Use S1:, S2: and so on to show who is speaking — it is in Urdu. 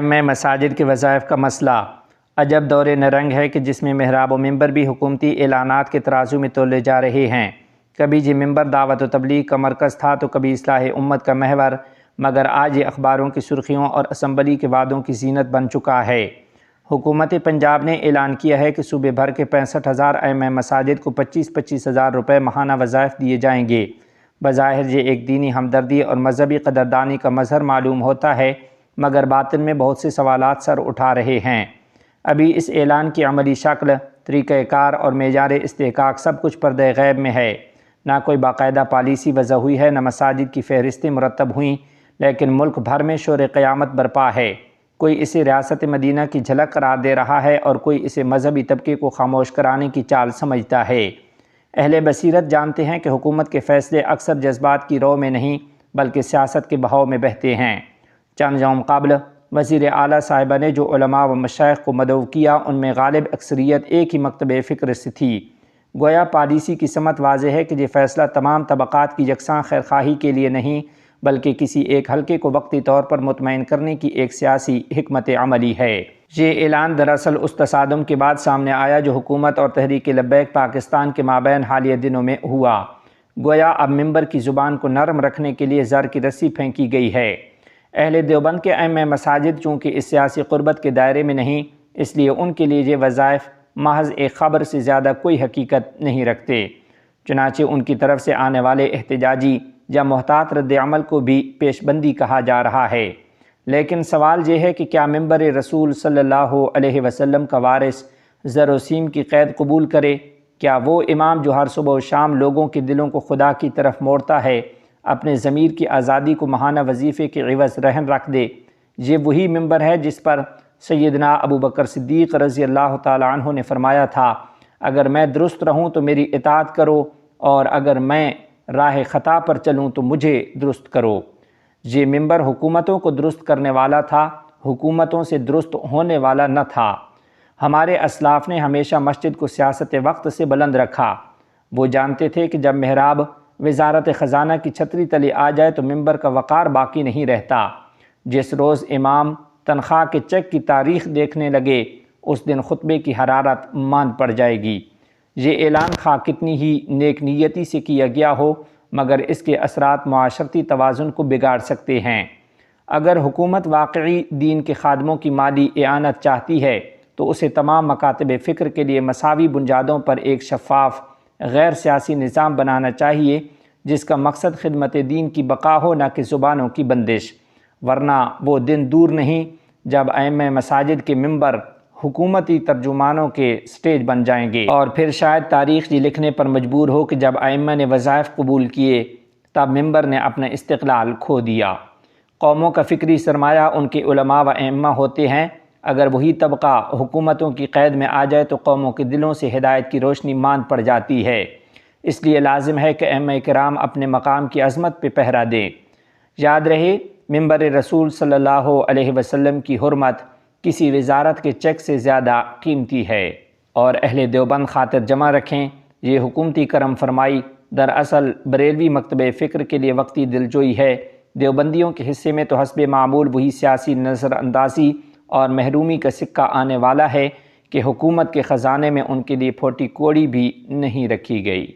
S1: ائمہ مساجد کے وظائف کا مسئلہ عجب دور نرنگ ہے کہ جس میں محراب و ممبر بھی حکومتی اعلانات کے ترازو میں تولے جا رہے ہیں۔ کبھی یہ ممبر دعوت و تبلیغ کا مرکز تھا تو کبھی اصلاح امت کا محور، مگر آج یہ اخباروں کی سرخیوں اور اسمبلی کے وعدوں کی زینت بن چکا ہے۔ حکومت پنجاب نے اعلان کیا ہے کہ صوبے بھر کے 65,000 ائمہ مساجد کو 25,25 ہزار روپے ماہانہ وظائف دیے جائیں گے۔ بظاہر یہ ایک دینی ہمدردی اور مذہبی قدردانی کا مظہر معلوم ہوتا ہے، مگر باطن میں بہت سے سوالات سر اٹھا رہے ہیں۔ ابھی اس اعلان کی عملی شکل، طریقہ کار اور معیار استحقاق سب کچھ پردہ غیب میں ہے۔ نہ کوئی باقاعدہ پالیسی وضع ہوئی ہے، نہ مساجد کی فہرستیں مرتب ہوئیں، لیکن ملک بھر میں شور قیامت برپا ہے۔ کوئی اسے ریاست مدینہ کی جھلک قرار دے رہا ہے اور کوئی اسے مذہبی طبقے کو خاموش کرانے کی چال سمجھتا ہے۔ اہل بصیرت جانتے ہیں کہ حکومت کے فیصلے اکثر جذبات کی رو میں نہیں بلکہ سیاست کے بہاؤ میں بہتے ہیں۔ چند یوم قبل وزیر اعلیٰ صاحبہ نے جو علماء و مشائخ کو مدعو کیا، ان میں غالب اکثریت ایک ہی مکتب فکر سے تھی۔ گویا پالیسی کی سمت واضح ہے کہ یہ فیصلہ تمام طبقات کی یکساں خیرخواہی کے لیے نہیں بلکہ کسی ایک حلقے کو وقتی طور پر مطمئن کرنے کی ایک سیاسی حکمت عملی ہے۔ یہ اعلان دراصل اس تصادم کے بعد سامنے آیا جو حکومت اور تحریک لبیک پاکستان کے مابین حالیہ دنوں میں ہوا۔ گویا اب ممبر کی زبان کو نرم رکھنے کے لیے زر کی رسی پھینکی گئی ہے۔ اہل دیوبند کے ائمہ مساجد چونکہ اس سیاسی قربت کے دائرے میں نہیں، اس لیے ان کے لیے یہ وظائف محض ایک خبر سے زیادہ کوئی حقیقت نہیں رکھتے۔ چنانچہ ان کی طرف سے آنے والے احتجاجی یا محتاط رد عمل کو بھی پیش بندی کہا جا رہا ہے۔ لیکن سوال یہ ہے کہ کیا ممبر رسول صلی اللہ علیہ وسلم کا وارث زر و سیم کی قید قبول کرے؟ کیا وہ امام جو ہر صبح و شام لوگوں کے دلوں کو خدا کی طرف موڑتا ہے، اپنے ضمیر کی آزادی کو ماہانہ وظیفے کے عوض رہن رکھ دے؟ یہ وہی ممبر ہے جس پر سیدنا ابو بکر صدیق رضی اللہ تعالیٰ عنہ نے فرمایا تھا، اگر میں درست رہوں تو میری اطاعت کرو اور اگر میں راہ خطا پر چلوں تو مجھے درست کرو۔ یہ ممبر حکومتوں کو درست کرنے والا تھا، حکومتوں سے درست ہونے والا نہ تھا۔ ہمارے اسلاف نے ہمیشہ مسجد کو سیاست وقت سے بلند رکھا۔ وہ جانتے تھے کہ جب محراب وزارت خزانہ کی چھتری تلے آ جائے تو ممبر کا وقار باقی نہیں رہتا۔ جس روز امام تنخواہ کے چیک کی تاریخ دیکھنے لگے، اس دن خطبے کی حرارت ماند پڑ جائے گی۔ یہ اعلان خواہ کتنی ہی نیک نیتی سے کیا گیا ہو، مگر اس کے اثرات معاشرتی توازن کو بگاڑ سکتے ہیں۔ اگر حکومت واقعی دین کے خادموں کی مالی اعانت چاہتی ہے تو اسے تمام مکاتب فکر کے لیے مساوی بنیادوں پر ایک شفاف غیر سیاسی نظام بنانا چاہیے جس کا مقصد خدمت دین کی بقا ہو، نہ کہ زبانوں کی بندش۔ ورنہ وہ دن دور نہیں جب ائمہ مساجد کے ممبر حکومتی ترجمانوں کے سٹیج بن جائیں گے، اور پھر شاید تاریخ یہ لکھنے پر مجبور ہو کہ جب ائمہ نے وظائف قبول کیے تب ممبر نے اپنا استقلال کھو دیا۔ قوموں کا فکری سرمایہ ان کے علماء و ائمہ ہوتے ہیں۔ اگر وہی طبقہ حکومتوں کی قید میں آ جائے تو قوموں کے دلوں سے ہدایت کی روشنی ماند پڑ جاتی ہے۔ اس لیے لازم ہے کہ ائمہ کرام اپنے مقام کی عظمت پہ پہرا دیں۔ یاد رہے، ممبر رسول صلی اللہ علیہ وسلم کی حرمت کسی وزارت کے چیک سے زیادہ قیمتی ہے۔ اور اہل دیوبند خاطر جمع رکھیں، یہ حکومتی کرم فرمائی دراصل بریلوی مکتب فکر کے لیے وقتی دلجوئی ہے۔ دیوبندیوں کے حصے میں تو حسب معمول وہی سیاسی نظر اندازی اور محرومی کا سکہ آنے والا ہے کہ حکومت کے خزانے میں ان کے لیے پھوٹی کوڑی بھی نہیں رکھی گئی۔